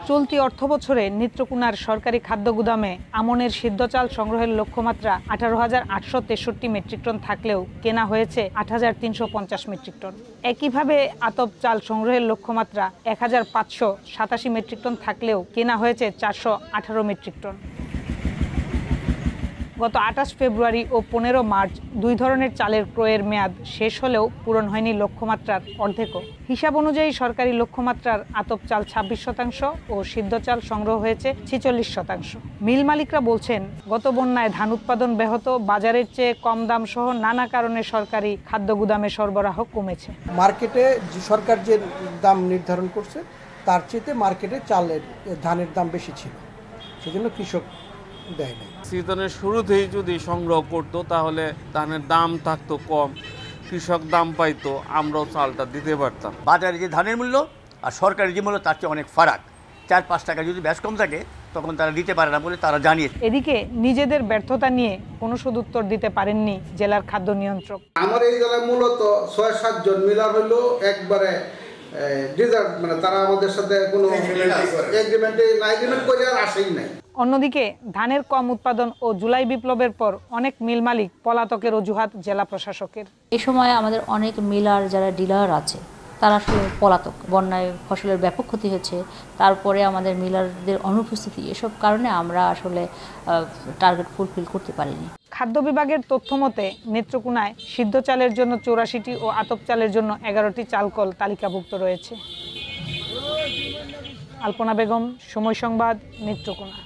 চলতি অর্থবছরে নেত্রকোনার সরকারি খাদ্য গুদামে আমনের সিদ্ধ চাল সংগ্রহের লক্ষ্যমাত্রা 18,863 মেট্রিক টন থাকলেও কেনা হয়েছে 8,350 মেট্রিক টন। একইভাবে আতপ চাল সংগ্রহের লক্ষ্যমাত্রা 1,587 মেট্রিক টন থাকলেও কেনা হয়েছে 418 মেট্রিক টন। গত 28 ফেব্রুয়ারি ও 15 মার্চ দুই ধরনের চালের ক্রয়ের মেয়াদ শেষ হলেও পূরণ হয়নি লক্ষ্যমাত্রার অর্ধেকও। হিসাব অনুযায়ী সরকারি লক্ষ্যমাত্রার আতপ চাল 26% ও সিদ্ধ চাল সংগ্রহ হয়েছে 46%। মিল মালিকরা বলছেন, গত বন্যায় ধান উৎপাদন ব্যাহত, বাজারের চেয়ে কম দাম সহ নানা কারণে সরকারি খাদ্য গুদামে সরবরাহ কমেছে। মার্কেটে সরকার যে দাম নির্ধারণ করছে তার চেয়ে মার্কেটে ধানের দাম বেশি ছিল, সেজন্য কৃষক দেয় না। সিজনের শুরুতেই যদি সংগ্রহ করতো তাহলে ধানের দাম থাকতো কম, কৃষক দাম পাইতো, আমরাও চালটা দিতে পারতাম। বাজারে যে ধানের মূল্য আর সরকারি যে মূল্য তার চেয়ে অনেক ফারাক। 4-5 টাকা যদি ব্যাস কম থাকে তখন তারা দিতে পারে না বলে তারা জানিয়েছে। এদিকে নিজেদের ব্যর্থতা নিয়ে কোনো সদুত্তর দিতে পারেননি জেলার খাদ্য নিয়ন্ত্রক। আমার এই জেলায় মূলত 6-7 জন মিলার হইলো একবারে ডিজার্ট, মানে তারা আমাদের সাথে কোনো এগ্রিমেন্ট করে আর আসেই নাই। অন্যদিকে ধানের কম উৎপাদন ও জুলাই বিপ্লবের পর অনেক মিল মালিক পলাতকের অজুহাত জেলা প্রশাসকের। এই সময় আমাদের অনেক মিলার যারা ডিলার আছে তারা আসলে পলাতক। বন্যায় ফসলের ব্যাপক ক্ষতি হয়েছে, তারপরে আমাদের মিলারদের অনুপস্থিতি, এসব কারণে আমরা আসলে টার্গেট ফুলফিল করতে পারিনি। খাদ্য বিভাগের তথ্য মতে নেত্রকোনায় সিদ্ধ চালের জন্য 84টি ও আতপ চালের জন্য 11টি চালকল তালিকাভুক্ত রয়েছে। আলপনা বেগম, সময় সংবাদ, নেত্রকোনা।